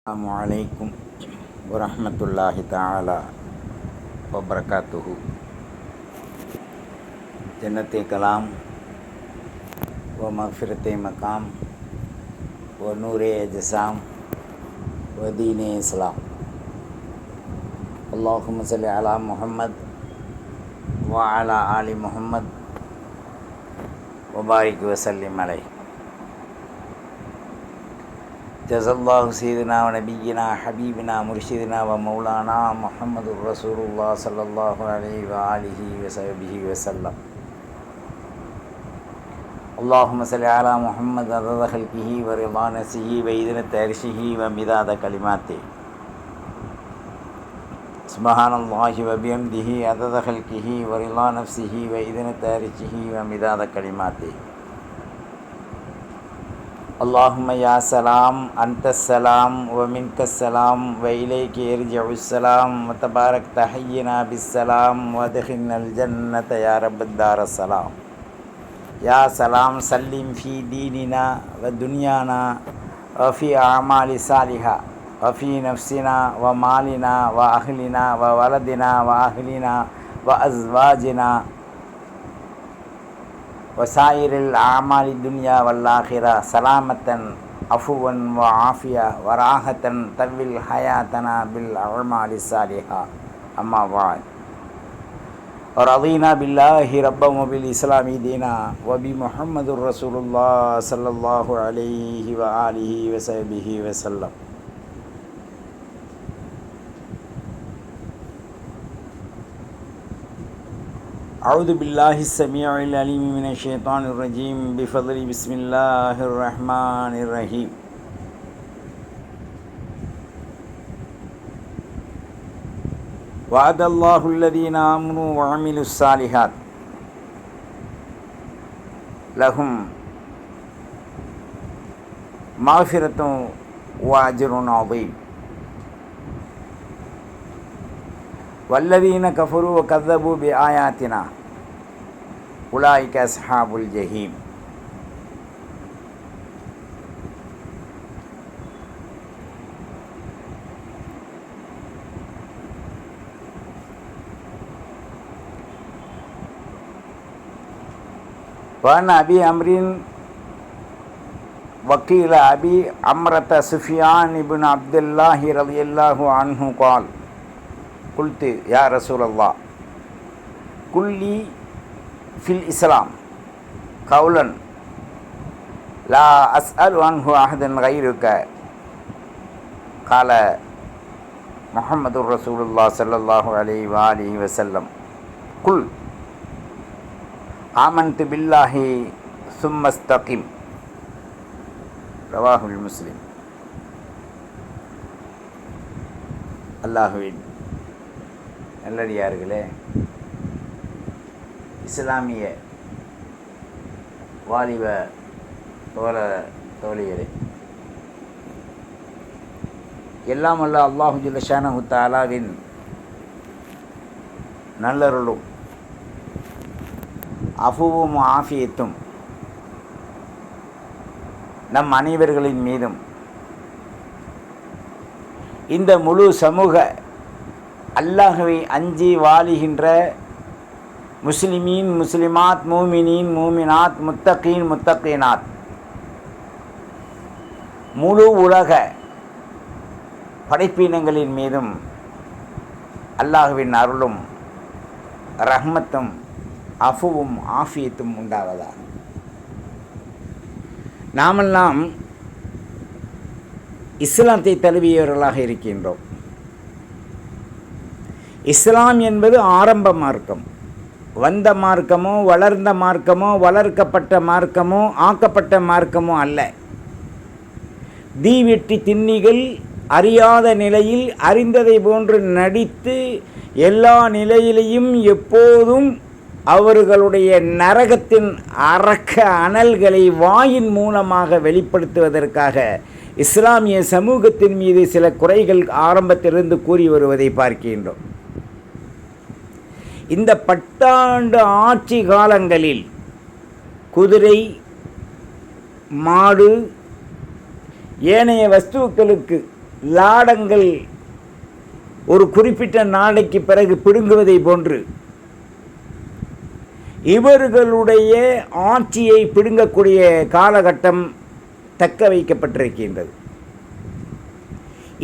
Assalamualaikum warahmatullahi ta'ala wabarakatuhu. Jannati kalam wa maghfirati maqam wa nuri ajsam wa dini islam. Allahumma salli ala Muhammad wa ala ali Muhammad wa barik wa sallim alaihi. Jazallahu sayyidina wa nabiyyina habibina murshidina wa maulana Muhammadur Rasulullah sallallahu alaihi wa alihi wa sahbihi wa sallam. Allahumma salli ala Muhammad adada khalqihi wa rida nafsihi wa idnata arshihi wa midada kalimatihi. Subhanallahi wa bihamdihi adada khalqihi wa rida nafsihi wa idnata arshihi wa midada kalimatihi. Allahumma ya salam anta salam wa minka salam wa ilayki yarji'u salam wa tabarak tahiyyina bis salam wa adkhilna al jannata ya rabbad dar salam. Ya salam sallim fi dinina wa dunyana wa fi a'mali salihah wa fi nafsina wa malina wa ahlina wa waladina wa ahlina wa azwajina wasairil amali dunya wal akhirah salamatan afuwan wa afiya wa rahatan tawil hayatana bil a'mali salihah. Amma ba'd. Radina billahi rabban wa bil islami dina wa bi Muhammadur Rasulullah sallallahu alaihi wa alihi wa sahbihi wa sallam. أعوذ بالله السميع العليم من الشيطان الرجيم بفضل بسم الله الرحمن الرحيم. وعد الله الذين آمنوا وعملوا الصالحات لهم مغفرة وأجر عظيم والذين كفروا وكذبوا بآياتنا أولئك أصحاب الجحيم. وعن أبي عمرو وقيل أبي عمرة سفيان بن عبد الله رضي الله عنه قال قلت يا رسول الله قل لي في الإسلام قولا لا أسأل عنه أحدا غيرك قال محمد رسول الله صلى الله عليه وآله وسلم قل آمنت بالله ثم استقم. رواه المسلم. அல்லாஹுவின் நல்லடியார்களே, இஸ்லாமிய வாலிப தோழிகளே, எல்லாம் அல்ல அல்லாஹு ஜல்ல ஷானஹு தஆலாவின் நல்லருளும் அஃபுவும் ஆஃபியத்தும் நம் அனைவர்களின் மீதும் இந்த முழு சமூக அல்லாஹ்வை அஞ்சி வாழுகின்ற முஸ்லிமீன் முஸ்லிமாத் மூமினீன் மூமினாத் முத்தகீன் முத்தகீனாத் முழு உலக படைப்பினங்களின் மீதும் அல்லாஹ்வின் அருளும் ரஹ்மத்தும் அஃபுவும் ஆஃபியத்தும் உண்டாவதாக. நாமெல்லாம் இஸ்லாத்தை தழுவியவர்களாக இருக்கின்றோம். இஸ்லாம் என்பது ஆரம்ப மார்க்கம். வந்த மார்க்கமோ வளர்ந்த மார்க்கமோ வளர்க்கப்பட்ட மார்க்கமோ ஆக்கப்பட்ட மார்க்கமோ அல்ல. தீவெட்டி திண்ணிகள் அறியாத நிலையில் அறிந்ததை போன்று நடித்து எல்லா நிலையிலையும் எப்போதும் அவர்களுடைய நரகத்தின் அரக்க அனல்களை வாயின் மூலமாக வெளிப்படுத்துவதற்காக இஸ்லாமிய சமூகத்தின் மீது சில குறைகள் ஆரம்பத்திலிருந்து கூறி வருவதை பார்க்கின்றோம். இந்த பத்தாண்டு ஆட்சி காலங்களில் குதிரை, மாடு, ஏனைய வஸ்துக்களுக்கு லாடங்கள் ஒரு குறிப்பிட்ட நாளைக்கு பிறகு பிடுங்குவதை போன்று இவர்களுடைய ஆட்சியை பிடுங்கக்கூடிய காலகட்டம் தக்க வைக்கப்பட்டிருக்கின்றது.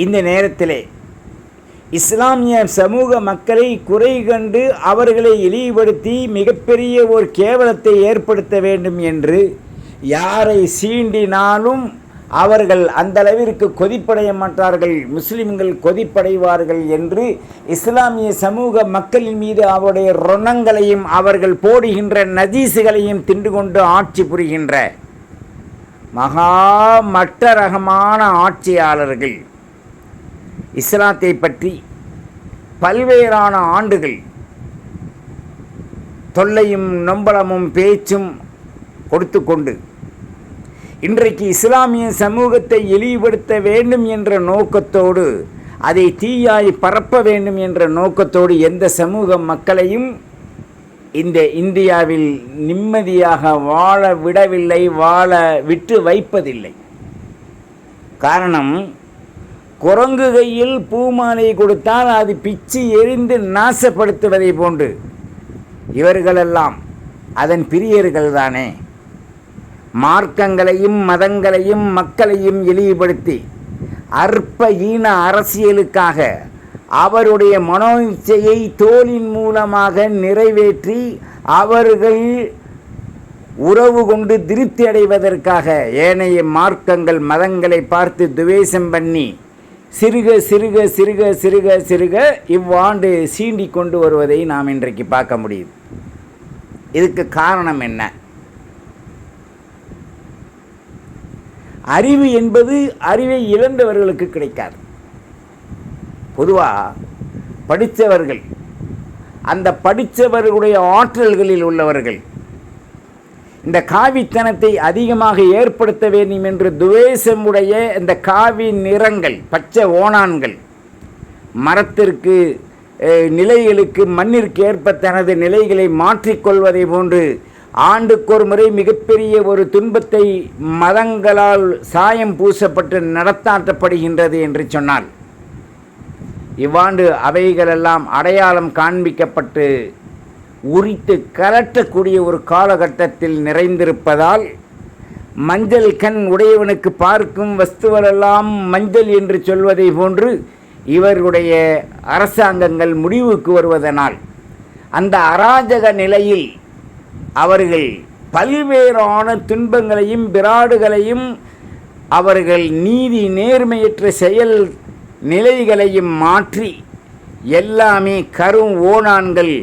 இந்த நேரத்திலே இஸ்லாமிய சமூக மக்களை குறை கண்டு அவர்களை இழிவுபடுத்தி மிகப்பெரிய ஒரு கேவலத்தை ஏற்படுத்த வேண்டும் என்று யாரை சீண்டினாலும் அவர்கள் அந்த அளவிற்கு கொதிப்படைய மாட்டார்கள், முஸ்லிம்கள் கொதிப்படைவார்கள் என்று இஸ்லாமிய சமூக மக்களின் மீது அவருடைய ரணங்களையும் அவர்கள் போடுகின்ற நஜீசுகளையும் தின்று கொண்டு ஆட்சி புரிகின்ற மகா மட்ட ரகமான ஆட்சியாளர்கள் இஸ்லாத்தை பற்றி பல்வேறான ஆண்டுகள் தொல்லையும் நொம்பலமும் பேச்சும் கொடுத்து கொண்டு இன்றைக்கு இஸ்லாமிய சமூகத்தை இழிவுபடுத்த வேண்டும் என்ற நோக்கத்தோடு அதை தீயாய் பரப்ப வேண்டும் என்ற நோக்கத்தோடு எந்த சமூக மக்களையும் இந்த இந்தியாவில் நிம்மதியாக வாழ விடவில்லை, வாழ விட்டு வைப்பதில்லை. காரணம், குரங்கு கையில் பூமாலை கொடுத்தால் அது பிச்சு எரிந்து நாசப்படுத்துவதை போன்று இவர்களெல்லாம் அதன் பிரியர்கள் தானே. மார்க்கங்களையும் மதங்களையும் மக்களையும் இழிவுபடுத்தி அற்ப ஈன அரசியலுக்காக அவருடைய மனோஇச்சையை தோலின் மூலமாக நிறைவேற்றி அவர்கள் உறவு கொண்டு திருப்தி அடைவதற்காக ஏனைய மார்க்கங்கள் மதங்களை பார்த்து துவேஷம் பண்ணி சிறுக சிறுக சிறுக சிறுக சிறுக இவ்வாண்டு சீண்டி கொண்டு வருவதை நாம் இன்றைக்கு பார்க்க முடியுது. இதுக்கு காரணம் என்ன? அறிவு என்பது அறிவை இழந்தவர்களுக்கு கிடைக்காது. பொதுவாக படித்தவர்கள், அந்த படித்தவர்களுடைய ஆற்றல்களில் உள்ளவர்கள் இந்த காவித்தனத்தை அதிகமாக ஏற்படுத்த வேண்டும் என்று துவேஷமுடைய இந்த காவி நிறங்கள், பச்சை ஓணான்கள் மரத்திற்கு நிலைகளுக்கு மண்ணிற்கு ஏற்ப தனது நிலைகளை மாற்றிக்கொள்வதை போன்று ஆண்டுக்கொரு முறை மிகப்பெரிய ஒரு துன்பத்தை மதங்களால் சாயம் பூசப்பட்டு நடத்தாட்டப்படுகின்றது என்று சொன்னால், இவ்வாண்டு அவைகளெல்லாம் அடையாளம் காண்பிக்கப்பட்டு உரித்து கலட்டக்கூடிய ஒரு காலகட்டத்தில் நிறைந்திருப்பதால் மஞ்சள் கண் உடையவனுக்கு பார்க்கும் வஸ்துவரெல்லாம் மஞ்சள் என்று சொல்வதை போன்று இவர்களுடைய அரசாங்கங்கள் முடிவுக்கு வருவதனால் அந்த அராஜக நிலையில் அவர்கள் பல்வேறான துன்பங்களையும் பிராடுகளையும் அவர்கள் நீதி நேர்மையற்ற செயல் நிலைகளையும் மாற்றி எல்லாமே கரும் ஓணான்கள்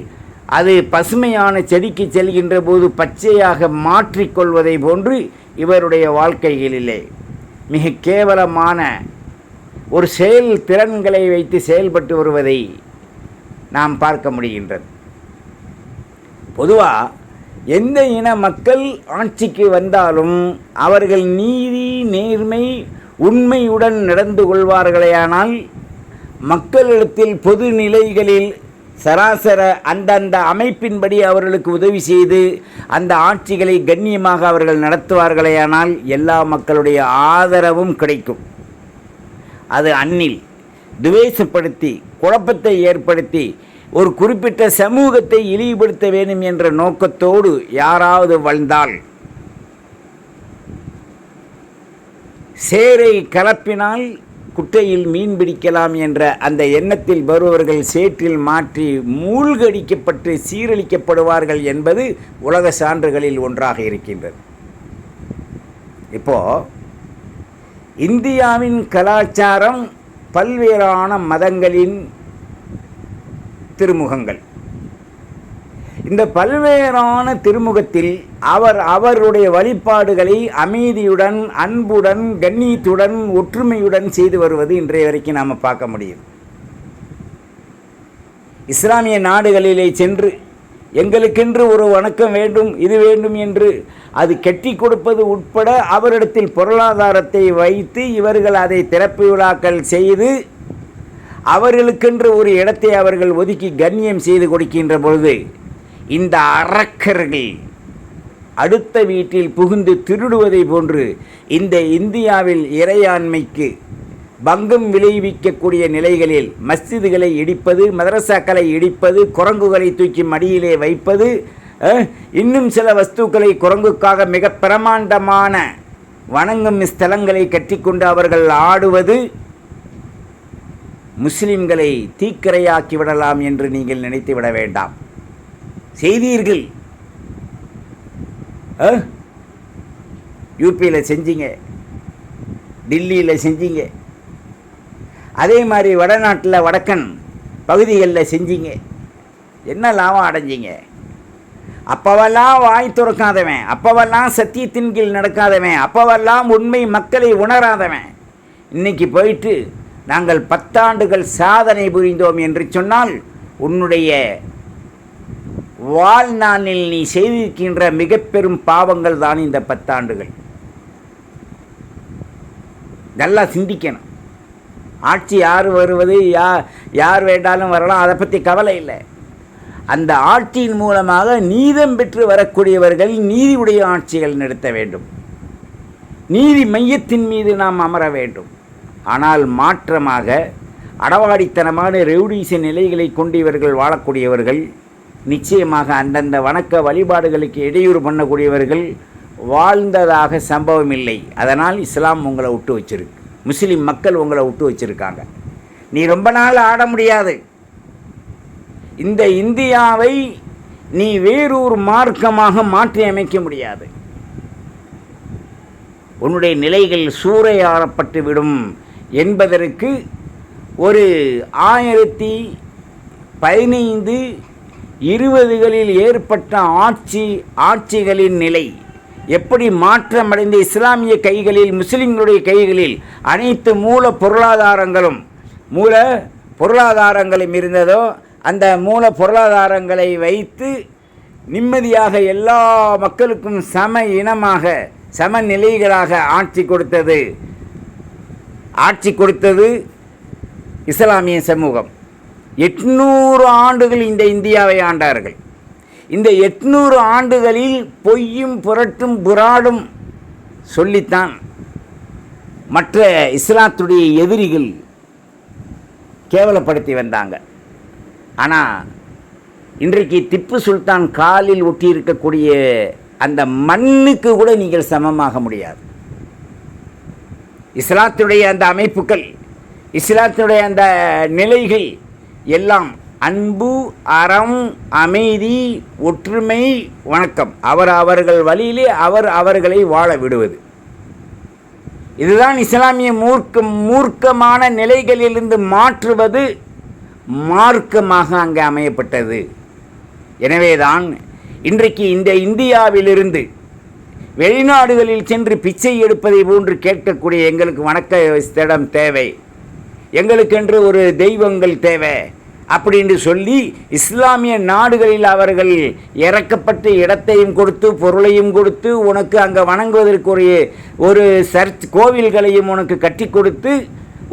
அது பசுமையான செடிக்கு செல்கின்ற போது பச்சையாக மாற்றிக்கொள்வதை போன்று இவருடைய வாழ்க்கைகளிலே மிக கேவலமான ஒரு செயல் திறன்களை வைத்து செயல்பட்டு வருவதை நாம் பார்க்க முடிகின்றது. பொதுவாக எந்த இன மக்கள் ஆட்சிக்கு வந்தாலும் அவர்கள் நீதி நேர்மை உண்மையுடன் நடந்து கொள்வார்களேயானால் மக்களிடத்தில் பொது நிலைகளில் சராசர அந்தந்த அமைப்பின்படி அவர்களுக்கு உதவி செய்து அந்த ஆட்சிகளை கண்ணியமாக அவர்கள் நடத்துவார்களேயானால் எல்லா மக்களுடைய ஆதரவும் கிடைக்கும். அது அந்நில் துவேஷப்படுத்தி குழப்பத்தை ஏற்படுத்தி ஒரு குறிப்பிட்ட சமூகத்தை இழிவுபடுத்த வேண்டும் என்ற நோக்கத்தோடு யாராவது வாழ்ந்தால் சேரை கலப்பினால் குட்டையில் மீன் பிடிக்கலாம் என்ற அந்த எண்ணத்தில் வருபவர்கள் சேற்றில் மாற்றி மூழ்கடிக்கப்பட்டு சீரழிக்கப்படுவார்கள் என்பது உலக சான்றுகளில் ஒன்றாக இருக்கின்றது. இப்போது இந்தியாவின் கலாச்சாரம் பல்வேறான மதங்களின் திருமுகங்கள். இந்த பல்வேறான திருமுகத்தில் அவருடைய வழிபாடுகளை அமைதியுடன் அன்புடன் கண்ணியத்துடன் ஒற்றுமையுடன் செய்து வருவது இன்றைய வரைக்கும் நாம் பார்க்க முடியும். இஸ்லாமிய நாடுகளிலே சென்று எங்களுக்கென்று ஒரு வணக்கம் வேண்டும் இது வேண்டும் என்று அது கட்டி கொடுப்பது உட்பட அவரிடத்தில் பொருளாதாரத்தை வைத்து இவர்கள் அதை திறப்பு விழாக்கள் செய்து அவர்களுக்கென்று ஒரு இடத்தை அவர்கள் ஒதுக்கி கண்ணியம் செய்து கொடுக்கின்ற பொழுது இந்த அரக்கர்கள் அடுத்த வீட்டில் புகுந்து திருடுவதை போன்று இந்த இந்தியாவில் இறையாண்மைக்கு பங்கம் விளைவிக்கக்கூடிய நிலைகளில் மஸ்ஜிதுகளை இடிப்பது, மதரசாக்களை இடிப்பது, குரங்குகளை தூக்கி மடியிலே வைப்பது, இன்னும் சில வஸ்துக்களை குரங்குக்காக மிக பிரமாண்டமான வணங்கும் ஸ்தலங்களை கட்டிக்கொண்டு அவர்கள் ஆடுவது முஸ்லிம்களை தீக்கிரையாக்கி விடலாம் என்று நீங்கள் நினைத்து விட வேண்டாம். செய்தீர்கள். யூபியில் செஞ்சீங்க, டில்லியில் செஞ்சீங்க, அதே மாதிரி வடநாட்டில் வடக்கன் பகுதிகளில் செஞ்சீங்க. என்ன லாபம் அடைஞ்சிங்க? அப்பவெல்லாம் வாய் துறக்காதவன், அப்பவெல்லாம் சத்தியத்தின் கீழ் நடக்காதவன், அப்பவெல்லாம் உண்மை மக்களை உணராதவன் இன்னைக்கு போயிட்டு நாங்கள் 10 ஆண்டுகள் சாதனை புரிந்தோம் என்று சொன்னால் உன்னுடைய வாழ்நாளில் நீ செய்திருக்கின்ற மிக பெரும் பாவங்கள் தான் இந்த 10 ஆண்டுகள். நல்லா சிந்திக்கணும். ஆட்சி யார் வருவது, யார் வேண்டாலும் வரலாம், அதை பற்றி கவலை இல்லை. அந்த ஆட்சியின் மூலமாக நீதம் பெற்று வரக்கூடியவர்கள் நீதியுடைய ஆட்சிகள் நடத்த வேண்டும். நீதி மையத்தின் மீது நாம் அமர வேண்டும். ஆனால் மாற்றமாக அடவாடித்தனமான ரெவுடிச நிலைகளை கொண்டு இவர்கள் வாழக்கூடியவர்கள், நிச்சயமாக அந்தந்த வணக்க வழிபாடுகளுக்கு இடையூறு பண்ணக்கூடியவர்கள் வாழ்ந்ததாக சம்பவம் இல்லை. அதனால் இஸ்லாம் உங்களை விட்டு வச்சிருக்கு, முஸ்லீம் மக்கள் உங்களை விட்டு வச்சுருக்காங்க. நீ ரொம்ப நாள் ஆட முடியாது. இந்த இந்தியாவை நீ வேறொரு மார்க்கமாக மாற்றி அமைக்க முடியாது. உன்னுடைய நிலைகள் சூறையாடப்பட்டு விடும் என்பதற்கு ஒரு 1915, 20களில் ஏற்பட்ட ஆட்சிகளின் நிலை எப்படி மாற்றமடைந்த இஸ்லாமிய கைகளில், முஸ்லிம்களுடைய கைகளில் அனைத்து மூல பொருளாதாரங்களும் இருந்ததோ அந்த மூல பொருளாதாரங்களை வைத்து நிம்மதியாக எல்லா மக்களுக்கும் சம இனமாக சமநிலைகளாக ஆட்சி கொடுத்தது இஸ்லாமிய சமூகம். 800 ஆண்டுகள் இந்த இந்தியாவை ஆண்டார்கள். இந்த 800 ஆண்டுகளில் பொய்யும் புரட்டும் புராடும் சொல்லித்தான் மற்ற இஸ்லாத்துடைய எதிரிகள் கேவலப்படுத்தி வந்தாங்க. ஆனால் இன்றைக்கு திப்பு சுல்தான் காலில் ஒட்டி இருக்கக்கூடிய அந்த மண்ணுக்கு கூட நீங்கள் சமமாக முடியாது. இஸ்லாத்துடைய அந்த அமைப்புகள், இஸ்லாத்துடைய அந்த நிலைகள் எல்லாம் அன்பு, அறம், அமைதி, ஒற்றுமை, வணக்கம், அவர்கள் வழியிலே அவர்களை வாழ விடுவது. இதுதான் இஸ்லாமிய மூர்க்கமான நிலைகளிலிருந்து மாற்றுவது மார்க்கமாக அங்கே அமையப்பட்டது. எனவேதான் இன்றைக்கு இந்த இந்தியாவிலிருந்து வெளிநாடுகளில் சென்று பிச்சை எடுப்பதை போன்று கேட்கக்கூடிய எங்களுக்கு வணக்க இடம் தேவை, எங்களுக்கென்று ஒரு தெய்வங்கள் தேவை அப்படின்னு சொல்லி இஸ்லாமிய நாடுகளில் அவர்கள் இறக்கப்பட்ட இடத்தையும் கொடுத்து பொருளையும் கொடுத்து உனக்கு அங்கே வணங்குவதற்கு ஒரு சர்ச் கோவில்களையும் உனக்கு கட்டி கொடுத்து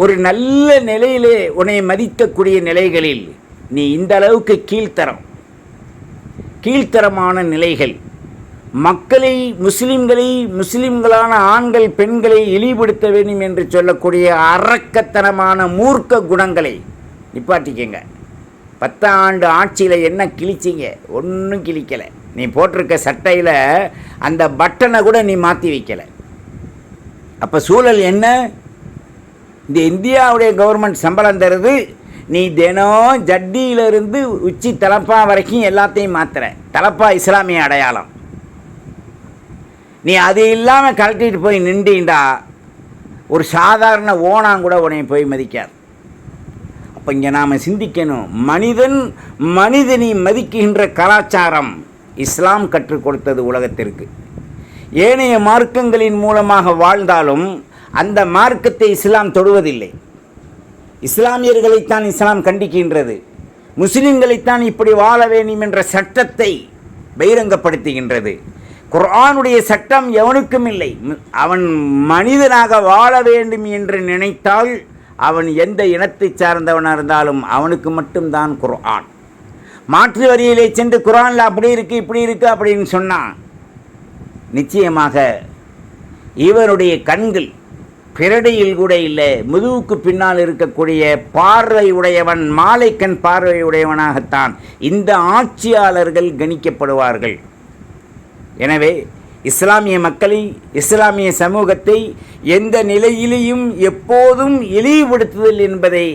ஒரு நல்ல நிலையிலே உன்னை மதிக்கக்கூடிய நிலைகளில் நீ இந்த அளவுக்கு கீழ்த்தரமான நிலைகள், மக்களை, முஸ்லிம்களான ஆண்கள் பெண்களை இழிவுபடுத்த வேண்டும் என்று சொல்லக்கூடிய அரக்கத்தனமான மூர்க்க குணங்களை நிப்பாட்டிக்கங்க. 10 ஆண்டு ஆட்சியில் என்ன கிழிச்சிங்க? ஒன்றும் கிழிக்கலை. நீ போட்டிருக்க சட்டையில் அந்த பட்டனை கூட நீ மாற்றி வைக்கலை. அப்போ சூழல் என்ன? இந்த இந்தியாவுடைய கவர்மெண்ட் சம்பளம் தருது, நீ தினம் ஜட்டியிலிருந்து உச்சி தலப்பா வரைக்கும் எல்லாத்தையும் மாற்றுற. தலப்பா இஸ்லாமிய அடையாளம். நீ அது இல்லாமல் கழட்டிட்டு போய் நின்றீண்டா ஒரு சாதாரண ஓனாங்கூட உன்னை போய் மதிக்காது. அப்போ இங்கே நாம் சிந்திக்கணும். மனிதனை மதிக்கின்ற கலாச்சாரம் இஸ்லாம் கற்றுக் கொடுத்தது உலகத்திற்கு. ஏனைய மார்க்கங்களின் மூலமாக வாழ்ந்தாலும் அந்த மார்க்கத்தை இஸ்லாம் தொடுவதில்லை. இஸ்லாமியர்களைத்தான் இஸ்லாம் கண்டிக்கின்றது. முஸ்லிம்களைத்தான் இப்படி வாழ வேண்டும் என்ற சட்டத்தை பகிரங்கப்படுத்துகின்றது. குர்ஆனுடைய சட்டம் எவனுக்கும் இல்லை. அவன் மனிதனாக வாழ வேண்டும் என்று நினைத்தால் அவன் எந்த இனத்தை சார்ந்தவனாக இருந்தாலும் அவனுக்கு மட்டும்தான் குர்ஆன். மாற்று வரியிலே சென்று குர்ஆனில் அப்படி இருக்குது இப்படி இருக்குது அப்படின்னு சொன்னான், நிச்சயமாக இவனுடைய கண்கள் பிரடையில் கூட இல்லை, முதுகுக்கு பின்னால் இருக்கக்கூடிய பார்வை உடையவன், மாலைக்கண் பார்வை உடையவனாகத்தான் இந்த ஆட்சியாளர்கள் கணிக்கப்படுவார்கள். எனவே இஸ்லாமிய மக்களை, இஸ்லாமிய சமூகத்தை எந்த நிலையிலேயும் எப்போதும் இழிவுபடுத்துதல் என்பதை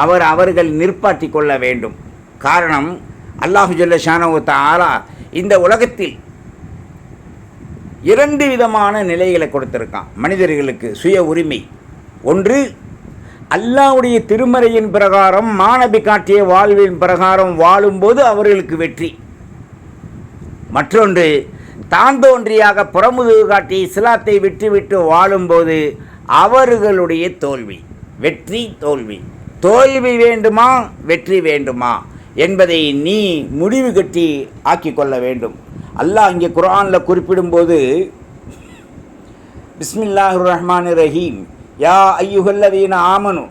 அவர்கள் நிற்பாட்டி கொள்ள வேண்டும். காரணம், அல்லாஹு ஜல்ல ஷானஹு தஆலா இந்த உலகத்தில் 2 விதமான நிலைகளை கொடுத்திருக்கான் மனிதர்களுக்கு சுய உரிமை. ஒன்று, அல்லாஹ்வுடைய திருமறையின் பிரகாரம், மாநபி காட்டிய வாழ்வின் பிரகாரம் வாழும்போது அவர்களுக்கு வெற்றி. மற்றொன்று, தான் தோன்றியாக புறமுதுகு காட்டி இஸ்லாத்தை விட்டுவிட்டு வாழும்போது அவர்களுடைய தோல்வி. வெற்றி தோல்வி, தோல்வி வேண்டுமா வெற்றி வேண்டுமா என்பதை நீ முடிவு கட்டி ஆக்கிக்கொள்ள வேண்டும். அல்லாஹ் இங்கே குர்ஆனில் குறிப்பிடும்போது, பிஸ்மில்லாஹிர் ரஹ்மானிர் ரஹீம், யா ஐயுஹல்லதீன ஆமனு,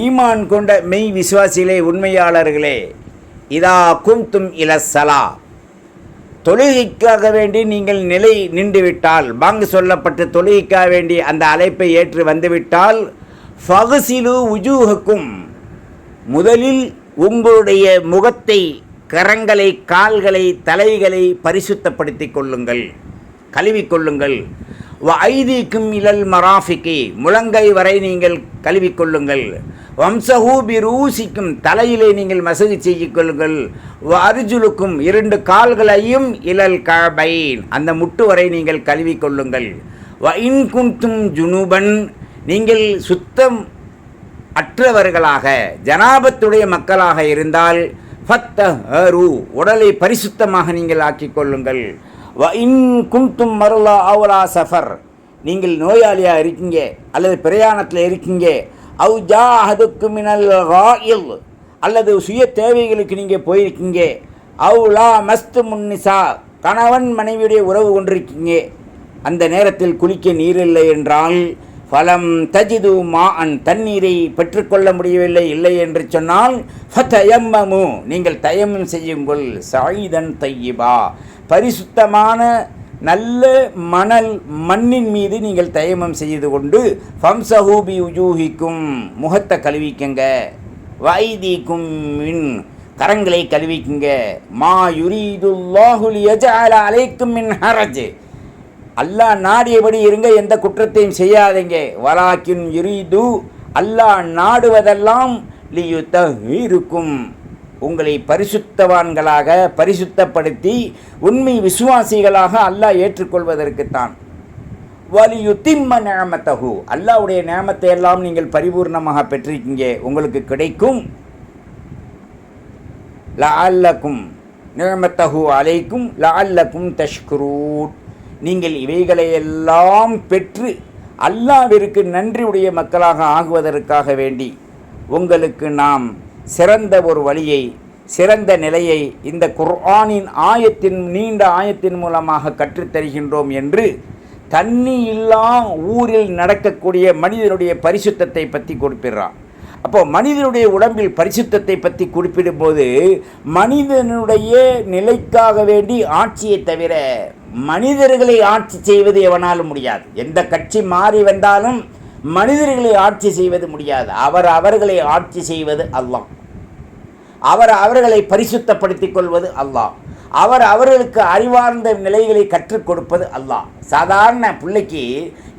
ஈமான் கொண்ட மெய் விசுவாசிகளே, உண்மையாளர்களே, இதா குந்தும் இலஸ்ஸலா, தொழுகைக்காக வேண்டி நீங்கள் நிலை நின்றுவிட்டால், பாங்கு சொல்லப்பட்டு தொழுகைக்காக வேண்டி அந்த அழைப்பை ஏற்று வந்துவிட்டால், ஃபகுசிலு உஜூஹக்கும், முதலில் உங்களுடைய முகத்தை, கரங்களை, கால்களை, தலைகளை பரிசுத்தப்படுத்திக் கொள்ளுங்கள், கழுவிக்கொள்ளுங்கள். வ ஐதீக்கும் இலல் மராஃபிகி, முழங்கை வரை நீங்கள் கழுவிக்கொள்ளுங்கள். வம்சஹூ பிரூசிக்கும், தலையிலே நீங்கள் மசகு செய்து கொள்ளுங்கள். வ அர்ஜுலுக்கும், 2 கால்களையும் இலல் கஅபைன், அந்த முட்டு வரை நீங்கள் கழுவிக்கொள்ளுங்கள். வ இன் குன்தும் ஜுனுபன், நீங்கள் சுத்தம் அற்றவர்களாக, ஜனாபத்துடைய மக்களாக இருந்தால், ஃபத்தஹரு, உடலை பரிசுத்தமாக நீங்கள் ஆக்கிக்கொள்ளுங்கள். வ இன் குன்தும் மர்லா அவ்லா சஃபர், நீங்கள் நோயாளியாக இருக்கீங்க அல்லது பிரயாணத்தில் இருக்கீங்க, அவு ஜாஹதுக்கு மினல் காயில், அல்லது சுய தேவைகளுக்கு நீங்கள் போயிருக்கீங்க, அவுலா மஸ்து முன்னிசா, கணவன் மனைவியுடைய உறவு கொண்டிருக்கீங்க, அந்த நேரத்தில் குளிக்க நீர் இல்லை என்றால், ஃபலம் தஜிது மாஅன், தண்ணீரை பெற்றுக்கொள்ள முடியவில்லை, இல்லை என்று சொன்னால், ஃபதயம்மமு, நீங்கள் தயம்மம் செய்யுங்கள், சஈதன் தய்யிபா, பரிசுத்தமான நல்ல மண்ணின் மீது நீங்கள் தயமம் செய்து கொண்டு, ஃபம்சஹூ பி உஜூஹிக்கும், முகத்தை கழுவிக்குங்க, வைதீக்கும் மின், கரங்களை கழுவிக்குங்க. மா யுரீதுல்லாஹு லியஜஅல அலைக்கும் மின் ஹரஜ், அல்லாஹ் நாடியபடி இருங்க, எந்த குற்றத்தையும் செய்யாதீங்க. வலாக்கின் யுரீது, அல்லாஹ் நாடுவதெல்லாம் லியுத்தஹீருக்கும், உங்களை பரிசுத்தவான்களாக பரிசுத்தப்படுத்தி உண்மை விசுவாசிகளாக அல்லாஹ் ஏற்றுக்கொள்வதற்குத்தான். வலியுத்திம்ம நிஅமத்தஹு, அல்லாஹ்வுடைய நிஅமத்தை எல்லாம் நீங்கள் பரிபூர்ணமாக பெற்றிருக்கீங்க, உங்களுக்கு கிடைக்கும். லஅல்லக்கும் நிஅமத்தஹு அலைக்கும் லஅல்லக்கும் தஷ்குரூன், நீங்கள் இவைகளையெல்லாம் பெற்று அல்லாஹ்விற்கு நன்றியுடைய மக்களாக ஆகுவதற்காக வேண்டி உங்களுக்கு நாம் சிறந்த ஒரு வழியை, சிறந்த நிலையை இந்த குர்ஆனின் ஆயத்தின், நீண்ட ஆயத்தின் மூலமாக கற்றுத்தருகின்றோம் என்று தண்ணி இல்லா ஊரில் நடக்கக்கூடிய மனிதனுடைய பரிசுத்தத்தை பற்றி குறிப்பிடுறான். அப்போது மனிதனுடைய உடம்பில் பரிசுத்தத்தை பற்றி குறிப்பிடும்போது, மனிதனுடைய நிலைக்காக வேண்டி ஆட்சியை தவிர மனிதர்களை ஆட்சி செய்வது எவனாலும் முடியாது. எந்த கட்சி மாறி வந்தாலும் மனிதர்களை ஆட்சி செய்வது முடியாது. அவர்களை ஆட்சி செய்வது அல்லாஹ், அவர்களை பரிசுத்தப்படுத்திக் கொள்வது அல்லாஹ், அவர்களுக்கு அறிவார்ந்த நிலைகளை கற்றுக் கொடுப்பது அல்லாஹ். சாதாரண பிள்ளைக்கு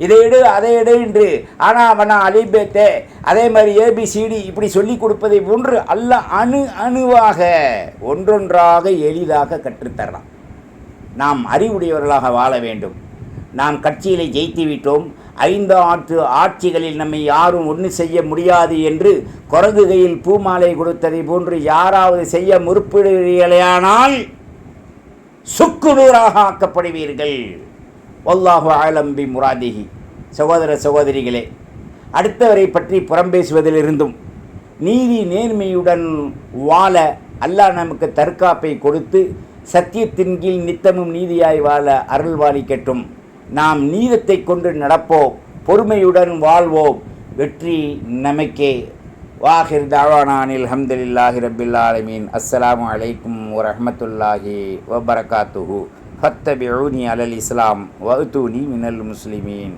இதை எடு அதை எடு என்று ஆனா அலிபேத்தே, அதே மாதிரி ஏபிசிடி இப்படி சொல்லி கொடுப்பதை போன்று அல்லாஹ் அணுவாக ஒன்றொன்றாக எளிதாக கற்றுத்தரலாம். நாம் அறிவுடையவர்களாக வாழ வேண்டும். நாம் கட்சியிலே ஜெயித்து விட்டோம், 5 ஆட்சிகளில் நம்மை யாரும் ஒன்று செய்ய முடியாது என்று குரங்கு கையில் பூமாலை கொடுத்ததை போன்று யாராவது செய்ய முற்படுவீர்களானால் சுக்குநூறாக ஆக்கப்படுவீர்கள். வல்லாஹு ஆலம் பி முராதிஹி. சகோதர சகோதரிகளே, அடுத்தவரை பற்றி புறம்பேசுவதிலிருந்தும் நீதி நேர்மையுடன் வாழ அல்லாஹ் நமக்கு தற்காப்பை கொடுத்து சத்தியத்தின் கீழ் நித்தமும் நீதியாய் வாழ அருள்வாளிக்கட்டும். நாம் நீதத்தை கொண்டு நடப்போம், பொறுமையுடன் வாழ்வோம், வெற்றி நமக்கே. வாஹிர் தாவானானில் அல்ஹம்துலில்லாஹி ரப்பில் ஆலமீன். அஸ்ஸலாமு அலைக்கும் வரஹ்மத்துல்லாஹி வபரகாத்துஹு. ஃபத்தபிஊனி அலல் இஸ்லாம் வஅதூனி மினல் முஸ்லிமீன்.